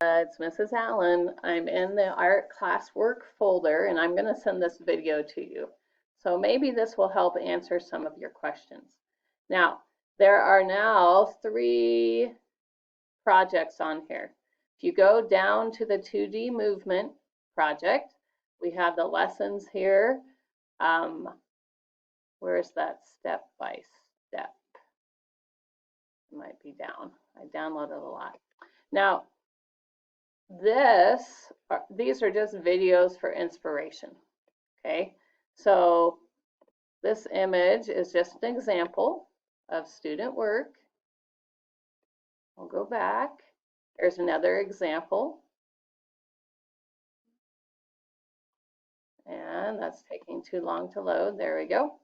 It's Mrs. Allen. I'm in the art classwork folder and I'm going to send this video to you. So maybe this will help answer some of your questions. Now, there are now 3 projects on here. If you go down to the 2D movement project, we have the lessons here. Where's that step by step? It might be down. I downloaded a lot. Now, these are just videos for inspiration, okay? So this image is just an example of student work. We'll go back. Here's another example. And that's taking too long to load. There we go.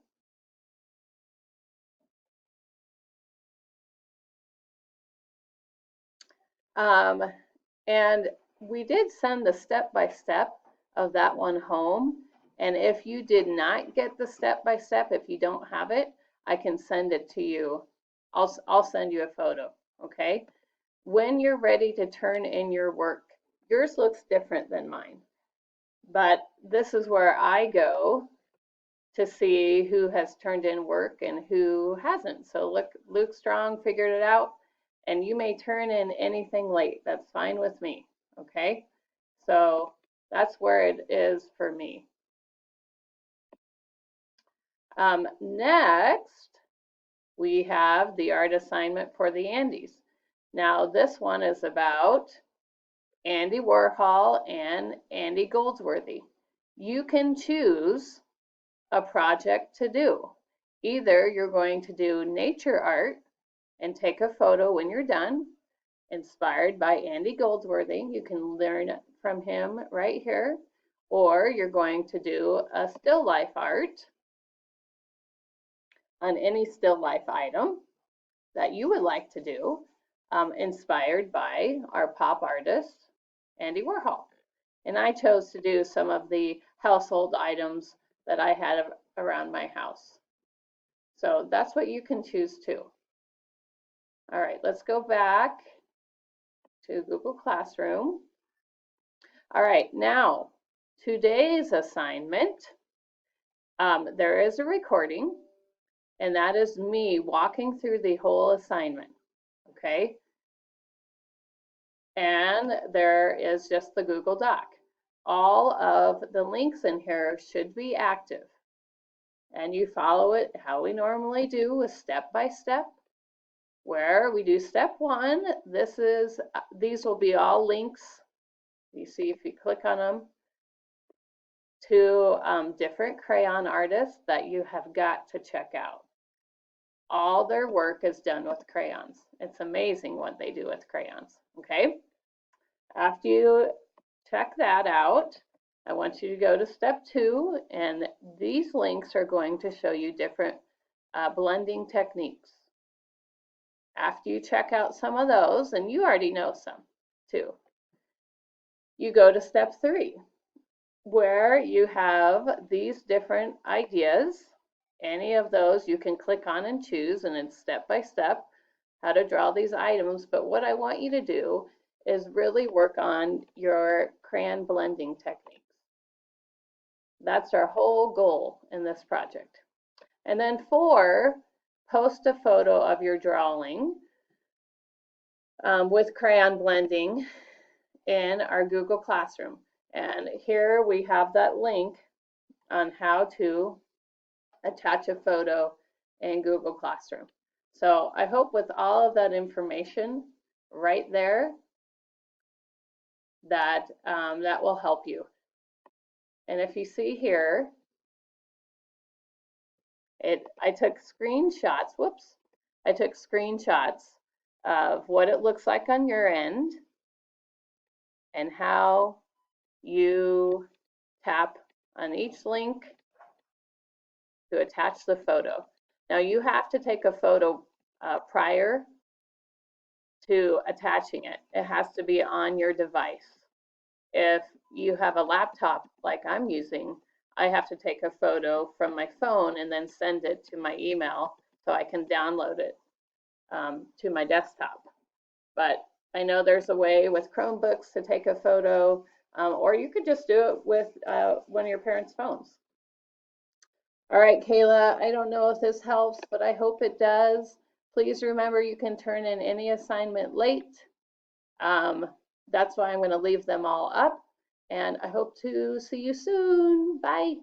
And we did send the step-by-step of that one home. And if you did not get the step-by-step, if you don't have it, I can send it to you. I'll send you a photo, okay? When you're ready to turn in your work, yours looks different than mine. But this is where I go to see who has turned in work and who hasn't. So look, Luke Strong figured it out, and you may turn in anything late. That's fine with me, okay? So that's where it is for me. Next, we have the art assignment for the Andys. Now this one is about Andy Warhol and Andy Goldsworthy. You can choose a project to do. Either you're going to do nature art and take a photo when you're done, inspired by Andy Goldsworthy. You can learn from him right here. Or you're going to do a still life art on any still life item that you would like to do, inspired by our pop artist, Andy Warhol. And I chose to do some of the household items that I had around my house. So that's what you can choose too. All right, let's go back to Google Classroom. All right, now today's assignment, there is a recording, and that is me walking through the whole assignment, okay? And there is just the Google Doc. All of the links in here should be active. And you follow it how we normally do, with step by step. Where we do step 1, these will be all links. You see if you click on them, to different crayon artists that you have got to check out. All their work is done with crayons. It's amazing what they do with crayons, okay? After you check that out, I want you to go to step 2, and these links are going to show you different blending techniques. After you check out some of those, and you already know some too, you go to step 3, where you have these different ideas. Any of those you can click on and choose, and it's step by step how to draw these items. But what I want you to do is really work on your crayon blending techniques. That's our whole goal in this project. And then 4, post a photo of your drawing with crayon blending in our Google Classroom. And here we have that link on how to attach a photo in Google Classroom. So I hope with all of that information right there that that will help you. And if you see here, I took screenshots, I took screenshots of what it looks like on your end and how you tap on each link to attach the photo. Now you have to take a photo prior to attaching it. It has to be on your device. If you have a laptop like I'm using, I have to take a photo from my phone and then send it to my email so I can download it to my desktop. But I know there's a way with Chromebooks to take a photo, or you could just do it with one of your parents' phones. All right, Kayla, I don't know if this helps, but I hope it does. Please remember you can turn in any assignment late. That's why I'm going to leave them all up, and I hope to see you soon. Bye.